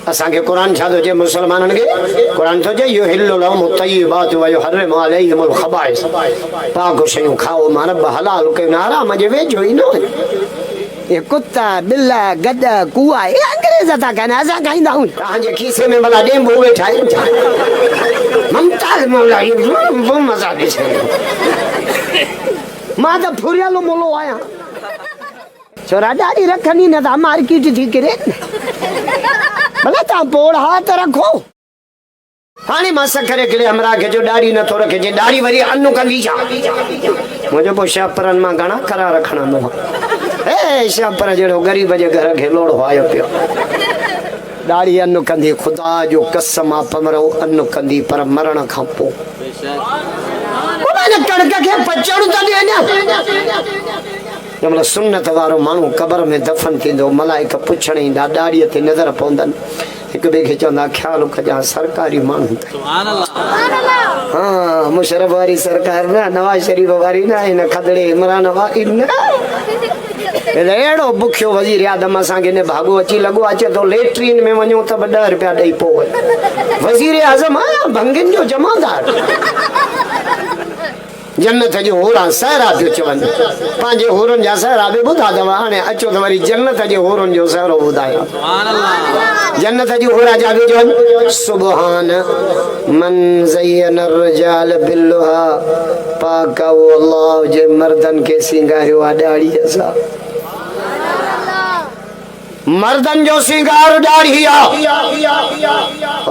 असांखे कुरान छा थो चए मुसलमाननि खे कुरान थो चए युहिल्लु लहुमु तय्यिबातु व युहर्रिमु अलैहिमुल ख़बाइस पाक शयूं खाओ मां रब हलाल कयो हराम जे वेझो ई न ये कुत्ता बिल्ला गधा कुआ ये अंग्रेज था कहना असां खाईंदा आहियूं तव्हांजे खीसे में भला डेंबू वेठा आहिनि ममताज मौला ये वो मज़ा ॾिसे मां त फुरियलो मोलो आहियां छोरा ॾाढी रखनी न था मार्केट थी करे भला तव्हां पोड़ हाथ रखो हाणे मां सखरे किले हमरा खे जो ॾाढी नथो रखे जे ॾाढी वरी अनु कंदी छा मुंहिंजो पोइ शापरनि मां घणा खरा रखणा न ए शापर जहिड़ो ग़रीब जे घर खे लोड़ो आयो पियो ॾाढी अनु कंदी ख़ुदा जो कसम आहे पमरो अनु कंदी पर मरण खां पोइ कणक खे पचण त ॾियनि सुन्नत वारो माण्हू क़बर में दफ़न थींदो मलाइक पुछण ईंदा ॾाड़ीअ ते नज़र पवंदनि हिक ॿिए खे चवंदा ख्याल कजां सरकारी माण्हू हाँ मुशरफ वारी सरकार न नवाज शरीफ वारी न हिन खदड़े इमरान वारी न अहिड़ो बुखियो वज़ीर आज़म असांखे न भाॻो अची लॻो अचे थो लेट्रिन में वञूं त 10 रुपया ॾेई पोइ वज़ीर आज़म भंगिन जो जमादार जन्नत जो होरा सहरा पियो चवनि पंहिंजे होरनि जा सहरा बि ॿुधा अथव हाणे अचो त वरी जन्नत जे होरनि जो सहरो ॿुधायो जन्नत जी होरा जा बि चवनि सुबहान मन ज़य्यन अर्रिजाल बिल्लुहा पाक अल्लाह जे मर्दनि खे सिंगारियो आहे ॾाढ़ीअ सां मर्दन जो सिंगार ॾाढ़ी आहे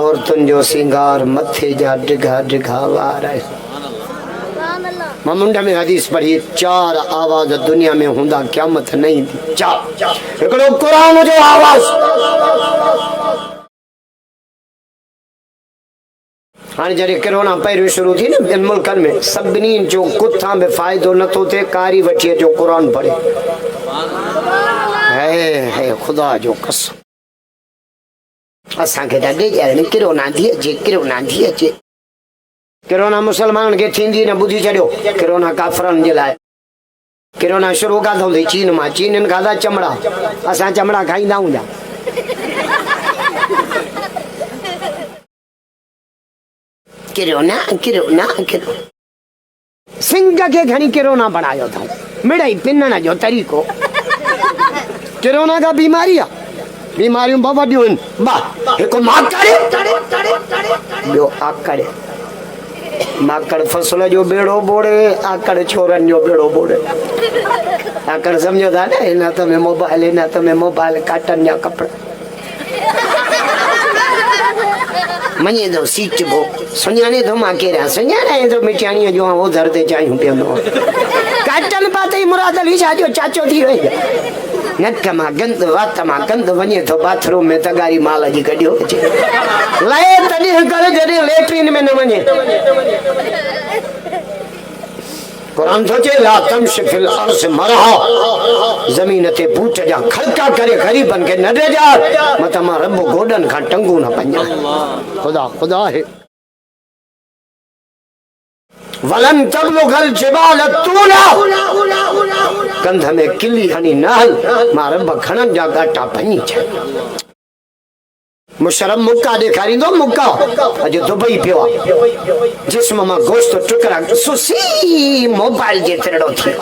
औरतुनि जो सिंगार मथे जा डिघा डिघा वार आहे मां मुंड में हदीस पढ़ी 4 आवाज दुनिया में हूंदा क़यामत न ईंदी 4 हिकिड़ो क़ुरान जो आवाज़ हाणे जॾहिं कोरोना पहिरियों शुरू थी न ॿियनि मुल्कनि में सभिनी जो कुथां बि फ़ाइदो नथो थिए कारी वठी अचो क़ुरान पढ़े हे ख़ुदा जो कसम असांखे त ॾेजाइण कोरोना थी अचे कोरोना थी अचे कोरोना मुसलमाननि खे थींदी न ॿुधी छॾियो कोरोना काफ़रनि जे लाइ कोरोना शुरू काथो थिए चीन मां चीननि खाधा चमड़ा असां चमड़ा खाईंदा आहियूं छा कोरोना कोरोना सिंग खे खणी कोरोना बणायो अथऊं मिड़ई पिनण जो तरीक़ो कोरोना का बीमारी आहे बीमारियूं ॿ वॾियूं आहिनि हिकु माकड़ ॿियो आकड़ माकड़ फसल जो बेड़ो बोड़े आकड़ छोरनि जो बेड़ो बोड़े आकड़ सम्झो था न हिन हथ में मोबाइल हिन हथ में मोबाइल काटन जा कपिड़ा मञे थो सीचबो सुञाणे थो मां केरियां सुञाणे थो मिठाणीअ जो ओधर ते चाहियूं पीअंदो काटन पाते मुराद अली शाह जो चाचो थी वई नक मां गंद वात मां गंद वञे थो बाथरूम में तगारी माल जी कढियो अचे लाए तॾहिं करे जॾहिं लेट्रिन में न वञे कुरान थो चए ला तमश फिल अर्ज़ मरहा ज़मीन ते बूट जा खड़का करे ग़रीबनि खे न ॾेजार मथां मां रब गोॾनि खां टंगू न पञा ख़ुदा ख़ुदा है वलन तबलुगल जिबाल तूला कंध में किली हणी न हल मां रब खणनि जा गाटा भञी छॾ मुशरफ मुक्का ॾेखारींदो मुक्का अॼु दुबई पियो आहे जिस्म मां गोश्त टुकड़ा सुसी मोबाइल जेतिरो थी